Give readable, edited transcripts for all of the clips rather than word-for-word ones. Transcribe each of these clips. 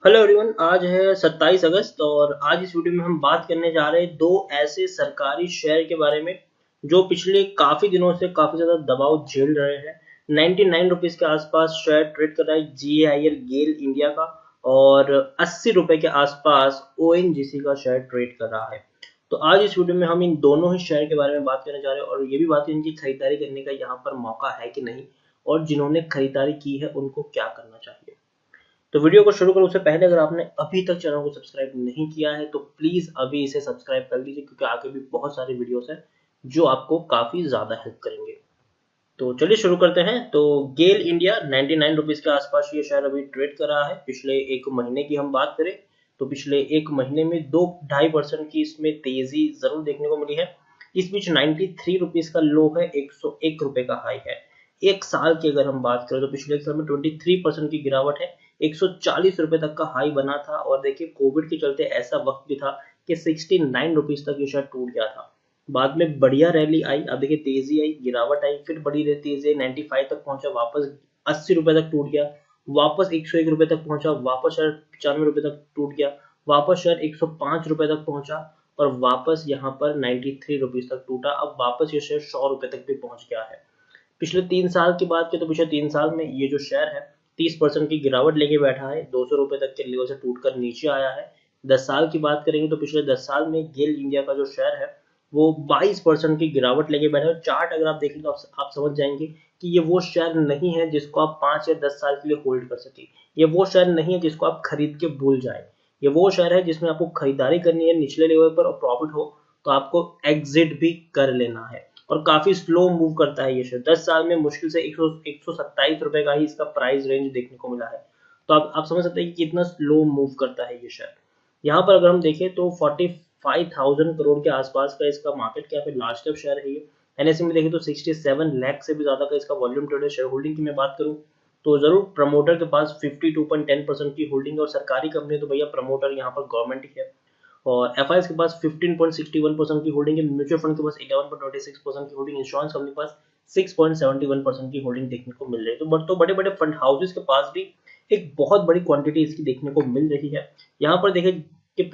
Hello everyone, आज है 27 अगस्त और आज इस वीडियो में हम बात करने जा रहे हैं दो ऐसे सरकारी शेयर के बारे में जो पिछले काफी दिनों से काफी ज्यादा दबाव झेल रहे हैं। 99 रुपीज के आसपास शेयर ट्रेड कर रहा है GAIL गेल इंडिया का, और 80 रुपए के आसपास ONGC का शेयर ट्रेड कर रहा है। तो आज इस वीडियो में हम इन दोनों ही शेयर के बारे में बात करने जा रहे हैं और ये भी बात इनकी खरीदारी करने का यहाँ पर मौका है कि नहीं, और जिन्होंने खरीदारी की है उनको क्या करना चाहिए। तो वीडियो को शुरू करूं उससे पहले अगर आपने अभी तक चैनल को सब्सक्राइब नहीं किया है तो प्लीज अभी इसे सब्सक्राइब कर लीजिए, क्योंकि आगे भी बहुत सारे वीडियोस हैं जो आपको काफी ज्यादा हेल्प करेंगे। तो चलिए शुरू करते हैं। तो गेल इंडिया 99 रुपीज के आसपास ये शेयर अभी ट्रेड कर रहा है। पिछले एक महीने की हम बात करें तो पिछले एक महीने में 2-2.5% की इसमें तेजी जरूर देखने को मिली है। इस बीच 93 रुपीज का लो है, 101 रुपए का हाई है। एक साल की अगर हम बात करें तो पिछले एक साल में 23% की गिरावट है, 140 रुपए तक का हाई बना था। और देखिए कोविड के चलते ऐसा वक्त भी था कि 69 रुपीज तक ये शेयर टूट गया था। बाद में बढ़िया रैली आई, अब देखिए तेजी आई, गिरावट आई, फिर बड़ी तेजी आई, 95 तक पहुंचा, वापस 80 रुपए तक टूट गया, वापस 101 रुपए तक पहुंचा, वापस शेयर 95 रुपए तक टूट गया, वापस शेयर 105 रुपए तक पहुंचा, और वापस यहाँ पर 93 रुपीज तक टूटा। अब वापस ये शेयर 100 रुपए तक भी पहुंच गया है। पिछले 3 साल की बात की तो पिछले 3 साल में ये जो शेयर है 30% की गिरावट लेके बैठा है, 200 रुपए तक के लेवल से टूटकर नीचे आया है। 10 साल की बात करेंगे तो पिछले 10 साल में गेल इंडिया का जो शेयर है वो 22% की गिरावट लेके बैठा है। चार्ट अगर आप देखें तो आप समझ जाएंगे कि ये वो शेयर नहीं है जिसको आप 5 या 10 साल के लिए होल्ड कर सके। ये वो शेयर नहीं है जिसको आप खरीद के भूल जाए। ये वो शेयर है जिसमें आपको खरीदारी करनी है निचले लेवल पर और प्रॉफिट हो तो आपको एग्जिट भी कर लेना है। और काफी स्लो मूव करता है ये शेयर। 10 साल में मुश्किल से 127 रुपए का ही इसका प्राइस रेंज देखने को मिला है। तो आप समझ सकते हैं कि कितना स्लो मूव करता है ये शेयर। यहाँ पर अगर हम देखें तो 45,000 करोड़ के आसपास का इसका मार्केट कैप है, लार्ज कैप शेयर है ये। NSE में देखें तो 67 लाख से भी ज्यादा का इसका वॉल्यूम ट्रेड है। शेयर होल्डिंग की मैं बात करूँ तो जरूर प्रमोटर के पास 52.10% की होल्डिंग है, और सरकारी कंपनी तो भैया प्रमोटर यहाँ पर गवर्नमेंट ही है। और FIs के पास 15.61% की होल्डिंग है, म्यूचुअल फंड के पास 11.26% की होल्डिंग, इंश्योरेंस कंपनी के पास 6.71% की होल्डिंग देखने को मिल रही है। तो बड़े बड़े फंड हाउसेस के पास भी एक बहुत बड़ी क्वांटिटी इसकी देखने को मिल रही है। यहाँ पर देखें कि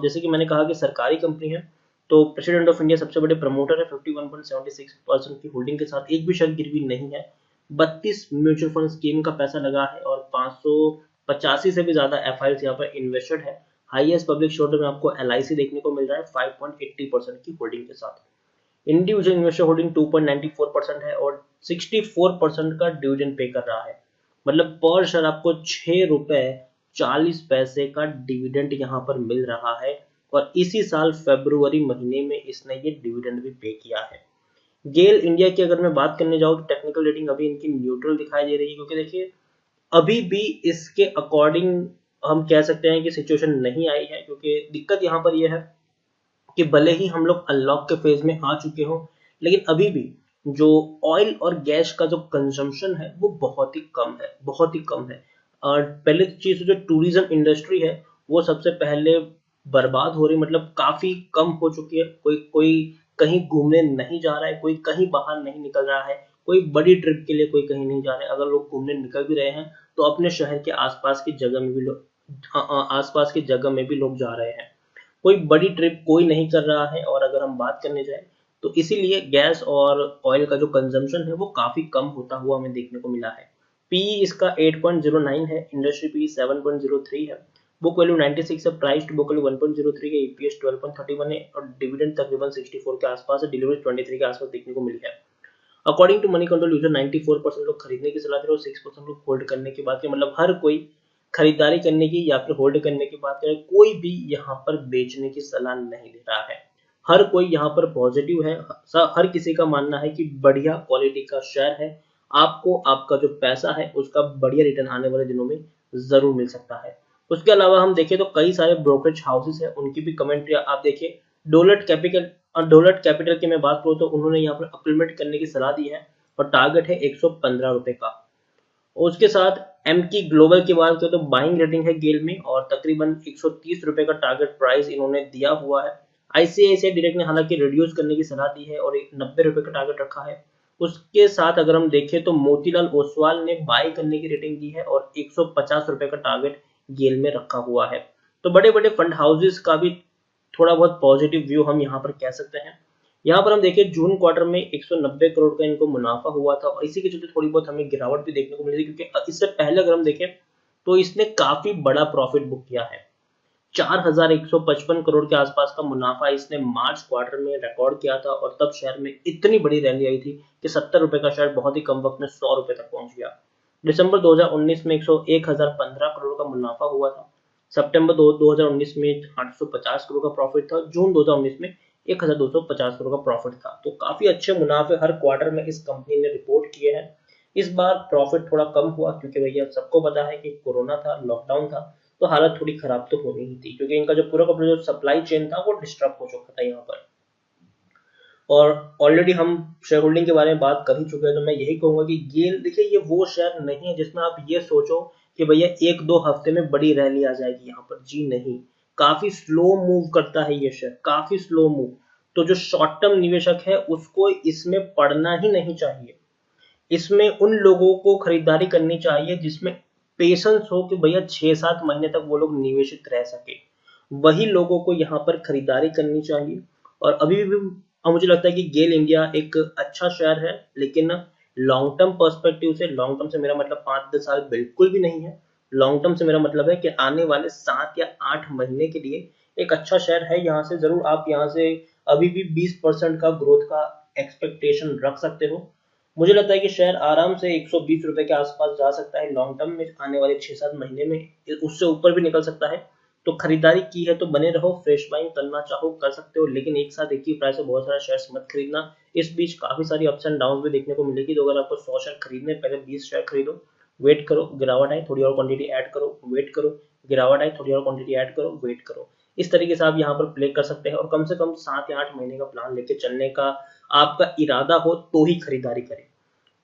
जैसे कि मैंने कहा कि सरकारी कंपनी है, तो प्रेसिडेंट ऑफ इंडिया सबसे बड़े प्रमोटर है 51.76% की होल्डिंग के साथ। एक भी शेयर गिरवी नहीं है। 32 म्यूचुअल फंड स्कीम का पैसा लगा है और 585 से भी ज्यादा FIs यहाँ पर इन्वेस्टेड है। हाईएस्ट पब्लिक शेयर में आपको LIC देखने को मिल रहा है 5.80% की होल्डिंग के साथ। इंडिविजुअल इन्वेस्टर होल्डिंग 2.94% है और 64% का डिविडेंड पे कर रहा है। मतलब पर शेयर आपको 6 रुपए 40 पैसे का डिविडेंड यहाँ पर मिल रहा है, और इसी साल फरवरी महीने में इसने ये डिविडेंड भी पे किया है। गेल इंडिया की अगर मैं बात करने जाऊँ तो टेक्निकल रेटिंग अभी इनकी न्यूट्रल दिखाई दे रही है, क्योंकि देखिए अभी भी इसके अकॉर्डिंग हम कह सकते हैं कि सिचुएशन नहीं आई है। क्योंकि दिक्कत यहाँ पर यह है कि भले ही हम लोग अनलॉक के फेज में आ चुके हो, लेकिन अभी भी जो ऑयल और गैस का जो कंजम्पशन है वो बहुत ही कम है, बहुत ही कम है। और पहले चीज जो टूरिज्म इंडस्ट्री है वो सबसे पहले बर्बाद हो रही, मतलब काफी कम हो चुकी है। कोई कोई कहीं घूमने नहीं जा रहा है, कोई कहीं बाहर नहीं निकल रहा है, कोई बड़ी ट्रिप के लिए कोई कहीं नहीं जा रहा है। अगर लोग घूमने निकल भी रहे हैं तो अपने शहर के आसपास की जगह में भी लोग, आसपास की जगह में भी लोग जा रहे हैं। कोई बड़ी ट्रिप कोई नहीं कर रहा है। और अगर हम बात करने जाए तो इसीलिए गैस और ऑयल का जो कंजम्पशन है वो काफी कम होता हुआ हमें देखने को मिला है। पीई इसका 8.09 है, इंडस्ट्री पी 7.03 है, बुक वैल्यू 96 है, प्राइस टू बुक वैल्यू 1.03 है, ईपीएस 12.31 है, और डिविडेंड तकरीबन 64 के आसपास है, डिलीवरी 23 के आसपास देखने को मिली है। According to Moneycontrol user 94% लोग खरीदने की सलाह दे रहे हैं और 6% लोग होल्ड करने की बात करें। मतलब हर कोई खरीदारी करने की या फिर होल्ड करने की बात करें, कोई भी यहाँ पर बेचने की सलाह नहीं दे रहा है। हर कोई यहाँ पर पॉजिटिव है। हर किसी का मानना है कि बढ़िया क्वालिटी का शेयर है, आपको आपका जो पैसा है उसका बढ़िया रिटर्न आने वाले दिनों में जरूर मिल सकता है। उसके अलावा हम देखें तो कई सारे ब्रोकरेज हाउसेस है, उनकी भी कमेंट्री आप देखिए। डोलट कैपिटल की मैं बात करूँ तो उन्होंने यहाँ पर अप्लीमेंट करने की सलाह दी है और टारगेट है 115 रुपए का। और उसके साथ एम की ग्लोबल की बात करें तो बाइंग रेटिंग है गेल में और तकरीबन 130 रुपए का टारगेट प्राइस इन्होंने दिया हुआ है। ICICI डायरेक्ट ने हालांकि रिड्यूस करने की सलाह दी है और 90 रुपए का टारगेट रखा है। उसके साथ अगर हम देखें तो मोतीलाल ओसवाल ने बाय करने की रेटिंग दी है और 150 रुपए का टारगेट गेल में रखा हुआ है। तो बड़े बड़े फंड हाउसेस का भी थोड़ा बहुत पॉजिटिव व्यू हम यहाँ पर कह सकते हैं। यहाँ पर हम देखें जून क्वार्टर में 190 करोड़ का इनको मुनाफा हुआ था और इसी के चलते थोड़ी बहुत हमें गिरावट भी देखने को मिली थी, क्योंकि इससे पहले अगर हम देखें तो इसने काफी बड़ा प्रॉफिट बुक किया है। 4155 करोड़ के आसपास का मुनाफा इसने मार्च क्वार्टर में रिकॉर्ड किया था और तब शेयर में इतनी बड़ी रैली आई थी कि 70 रुपए का शेयर बहुत ही कम वक्त में 100 रुपए तक पहुंच गया। दिसंबर 2019 में 1015 करोड़ का मुनाफा हुआ था। सितंबर 2019 में 850 करोड़ का प्रॉफिट था। जून 2019 में 1250 करोड़ का प्रॉफिट था। तो काफी अच्छे मुनाफे हर क्वार्टर में इस कंपनी ने रिपोर्ट किए हैं। इस बार प्रॉफिट थोड़ा कम हुआ क्योंकि भैया सबको पता है कि कोरोना था, लॉकडाउन था, तो हालत थोड़ी खराब तो होनी ही थी, क्योंकि इनका जो पूरा का पूरा जो सप्लाई चेन था वो डिस्टर्ब हो चुका था यहाँ पर। और ऑलरेडी हम शेयर होल्डिंग के बारे में बात कर ही चुके हैं, तो मैं यही कहूंगा कि गेल देखिए ये वो शेयर नहीं है जिसमें आप ये सोचो कि भैया एक दो हफ्ते में बड़ी रैली आ जाएगी यहाँ पर। जी नहीं, काफी स्लो मूव करता है ये शेयर, काफी स्लो मूव। तो जो शॉर्ट टर्म निवेशक है उसको इसमें पड़ना ही नहीं चाहिए। इसमें उन लोगों को खरीदारी करनी चाहिए जिसमें पेशेंस हो कि भैया 6-7 महीने तक वो लोग निवेशित रह सके, वही लोगों को यहाँ पर खरीदारी करनी चाहिए। और अभी भी मुझे लगता है कि गेल इंडिया एक अच्छा शेयर है, लेकिन लॉन्ग टर्म पर्सपेक्टिव से, लॉन्ग टर्म से मेरा मतलब 5-10 साल बिल्कुल भी नहीं है। लॉन्ग टर्म से मेरा मतलब है कि आने वाले 7 या 8 महीने के लिए एक अच्छा शेयर है। यहाँ से जरूर आप यहाँ से अभी भी 20% का ग्रोथ का एक्सपेक्टेशन रख सकते हो। मुझे लगता है कि शेयर आराम से 120 रुपए के आसपास जा सकता है लॉन्ग टर्म में, आने वाले 6-7 महीने में उससे ऊपर भी निकल सकता है। तो खरीदारी की है तो बने रहो, फ्रेश बाइंग करना चाहो कर सकते हो, लेकिन एक साथ एक ही प्राइस से बहुत सारा शेयर्स मत खरीदना। इस बीच काफी सारी अप्स एंड डाउन भी देखने को मिलेगी। तो अगर आपको 100 शेयर खरीदने पहले 20 शेयर खरीदो, वेट करो गिरावट आए थोड़ी और क्वांटिटी ऐड करो, वेट करो गिरावट आए थोड़ी और क्वांटिटी ऐड करो, वेट करो। इस तरीके से आप यहाँ पर प्ले कर सकते हैं और कम से कम 7 या 8 महीने का प्लान लेके चलने का आपका इरादा हो तो ही खरीदारी करें।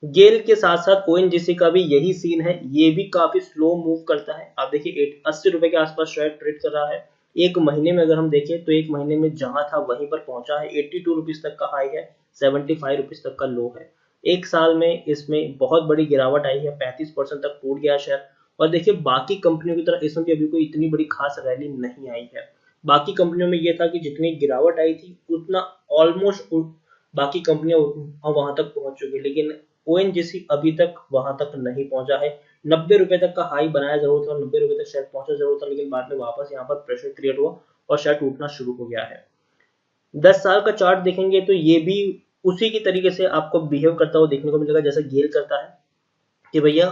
गेल के साथ साथ ओएनजीसी का भी यही सीन है, ये भी काफी स्लो मूव करता है। आप देखिए 80 रुपए के आसपास शेयर ट्रेड कर रहा है। एक महीने में अगर हम देखें तो एक महीने में जहां था वहीं पर पहुंचा है। 82 रुपीज तक का हाई है, 75 रुपीज तक का लो है। एक साल में इसमें बहुत बड़ी गिरावट आई है, 35% तक टूट गया शेयर। और देखिए बाकी कंपनियों की तरह इसमें भी अभी कोई इतनी बड़ी खास रैली नहीं आई है। बाकी कंपनियों में यह था कि जितनी गिरावट आई थी उतना ऑलमोस्ट बाकी कंपनियां वहां तक पहुंच चुकी, लेकिन ओएनजीसी अभी तक वहां तक नहीं पहुंचा है। 90 रुपए तक का हाई बनाया जरूर था, 90 रुपए तक शेयर पहुंचा जरूर था, लेकिन बाद में वापस यहाँ पर प्रेशर क्रिएट हुआ और शेयर टूटना शुरू हो गया है। 10 साल का चार्ट देखेंगे तो ये भी उसी की तरीके से आपको बिहेव करता हुआ देखने को मिलेगा जैसा गेल करता है, कि भैया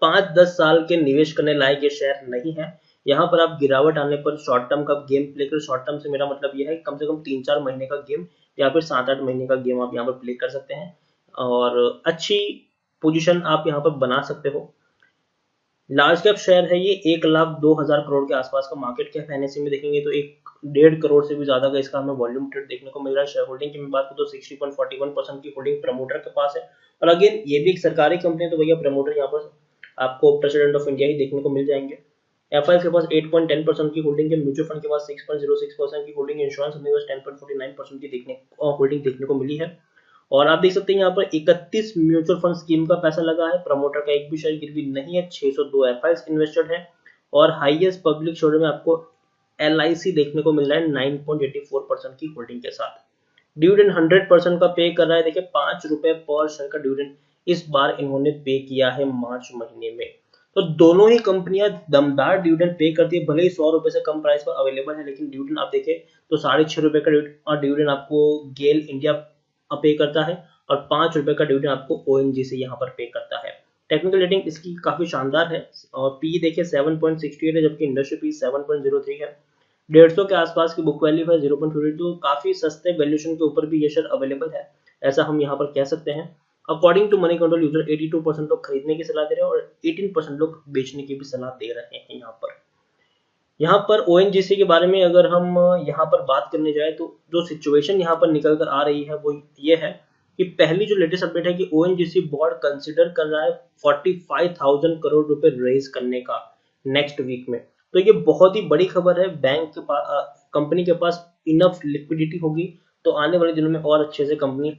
5-10 साल के निवेश करने लायक ये शेयर नहीं है। यहाँ पर आप गिरावट आने पर शॉर्ट टर्म का गेम प्ले करें। शॉर्ट टर्म से मेरा मतलब यह है कम से कम 3-4 महीने का गेम या फिर 7-8 महीने का गेम आप यहाँ पर प्ले कर सकते हैं और अच्छी पोजीशन आप यहाँ पर बना सकते हो। लार्ज कैप शेयर है ये, 1,02,000 करोड़ के आसपास का मार्केट कैप। एनएससी में देखेंगे तो 1.5 करोड़ से भी ज्यादा का इसका हमें वॉल्यूम ट्रेड देखने को मिल रहा है। शेयर होल्डिंग की मैं बात करूँ तो 60.41% की होल्डिंग प्रमोटर के पास है। और अगेन ये भी एक सरकारी कंपनी है, तो भैया प्रमोटर यहाँ पर आपको प्रेसिडेंट ऑफ इंडिया ही देखने को मिल जाएंगे। एफआई के पास 8.10% की होल्डिंग है, म्यूचुअल फंड के पास 6.06% की होल्डिंग, इंश्योरेंस कंपनी के पास 10.49% की होल्डिंग देखने को मिली है। और आप देख सकते हैं यहाँ पर 31 म्यूचुअल फंड स्कीम का पैसा लगा है। प्रमोटर का एक भी शेयर गिरवी नहीं है। 602 एफआई इन्वेस्टेड है और हाईएस्ट पब्लिक शेयर में आपको एलआईसी देखने को मिल रहा है 9.84% की होल्डिंग के साथ। डिविडेंड 100% का पे कर रहा है। देखिए 5 रुपए पर शेयर का डिविडेंड इस बार इन्होंने पे किया है मार्च महीने में। तो दोनों ही कंपनियां दमदार डिविडेंड पे करती है, भले ही 100 रुपए से कम प्राइस पर अवेलेबल है, लेकिन डिविडेंड आप देखें तो 6.5 रुपए का डिविडेंड आपको गेल इंडिया पे करता है और 5 रुपए का डिविडेंड आपको ओएनजीसी यहाँ पर पे करता है। टेक्निकल रेटिंग इसकी काफी शानदार है और पी देखिए 7.68 है, जबकि इंडस्ट्री पी 7.03 है। 150 के आसपास की बुक वैल्यू है, 0.52, काफी सस्ते वैल्यूएशन के ऊपर भी ये शेयर अवेलेबल है, ऐसा हम यहाँ पर कह सकते हैं। According to Moneycontrol user 82% लोग खरीदने की सलाह दे रहे हैं और 18% लोग बेचने की भी सलाह दे रहे हैं। यहाँ पर ओएनजीसी के बारे में अगर हम यहाँ पर बात करने जाए तो जो सिचुएशन यहाँ पर निकल कर आ रही है वो ये है कि पहली जो लेटेस्ट अपडेट है कि ओएनजीसी बोर्ड कंसिडर कर रहा है 45,000 करोड़ रुपए रेज करने का नेक्स्ट वीक में। तो ये बहुत ही बड़ी खबर है। बैंक के पास, कंपनी के पास इनफ लिक्विडिटी होगी तो आने वाले दिनों में और अच्छे से कंपनी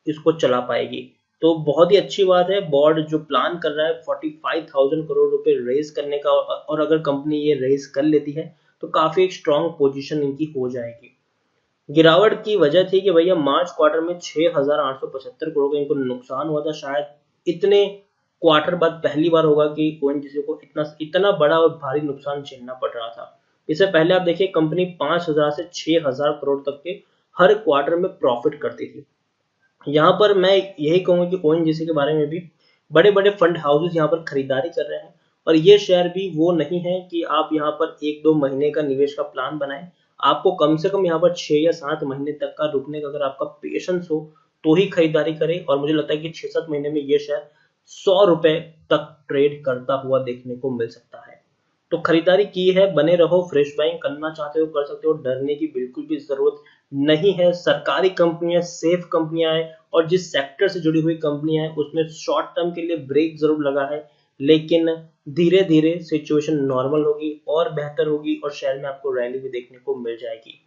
इसको चला पाएगी। तो बहुत ही अच्छी बात है, बोर्ड जो प्लान कर रहा है 45,000 करोड़ रुपए रेज करने का, और अगर कंपनी ये रेज कर लेती है तो काफी एक स्ट्रॉन्ग पोजीशन इनकी हो जाएगी। गिरावट की वजह थी कि भैया मार्च क्वार्टर में 6,875 करोड़ का इनको नुकसान हुआ था। शायद इतने क्वार्टर बाद पहली बार होगा कि ओएनजीसी को इतना इतना बड़ा और भारी नुकसान झेलना पड़ रहा था। इससे पहले आप देखिए कंपनी 5,000 से 6,000 करोड़ तक के हर क्वार्टर में प्रॉफिट करती थी। यहाँ पर मैं यही कहूंगा कि ओएनजीसी के बारे में भी बड़े बड़े फंड हाउसेस यहाँ पर खरीदारी कर रहे हैं, और ये शेयर भी वो नहीं है कि आप यहाँ पर 1-2 महीने का निवेश का प्लान बनाएं। आपको कम से कम यहाँ पर 6 या 7 महीने तक का रुकने का अगर आपका पेशेंस हो तो ही खरीदारी करें, और मुझे लगता है कि 6-7 महीने में ये शेयर 100 रुपए तक ट्रेड करता हुआ देखने को मिल सकता है। तो खरीदारी की है, बने रहो, फ्रेश बाइंग करना चाहते हो कर सकते हो, डरने की बिल्कुल भी जरूरत नहीं है। सरकारी कंपनियां सेफ कंपनियां हैं, और जिस सेक्टर से जुड़ी हुई कंपनियां हैं उसमें शॉर्ट टर्म के लिए ब्रेक जरूर लगा है, लेकिन धीरे धीरे सिचुएशन नॉर्मल होगी और बेहतर होगी, और शेयर में आपको रैली भी देखने को मिल जाएगी।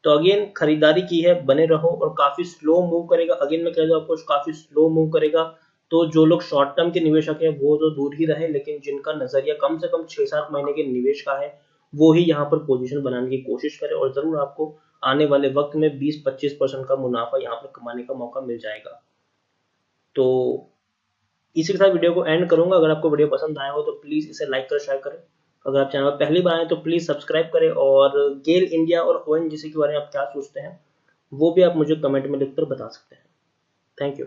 तो अगेन खरीदारी की है, बने रहो, और काफी स्लो मूव करेगा। अगेन मैं कह दूं आपको काफी स्लो मूव करेगा, तो जो लोग शॉर्ट टर्म के निवेशक है वो तो दूर ही रहे, लेकिन जिनका नजरिया कम से कम 6-7 महीने के निवेश का है वो ही यहाँ पर पोजीशन बनाने की कोशिश करे, और जरूर आपको आने वाले वक्त में 20-25% का मुनाफा यहाँ पर कमाने का मौका मिल जाएगा। तो इसी के साथ वीडियो को एंड करूंगा। अगर आपको वीडियो पसंद आया हो तो प्लीज इसे लाइक कर शेयर करें। अगर आप चैनल पर पहली बार आए तो प्लीज सब्सक्राइब करें, और गेल इंडिया और ओएनजीसी के बारे में आप क्या सोचते हैं वो भी आप मुझे कमेंट में लिखकर बता सकते हैं। Thank you.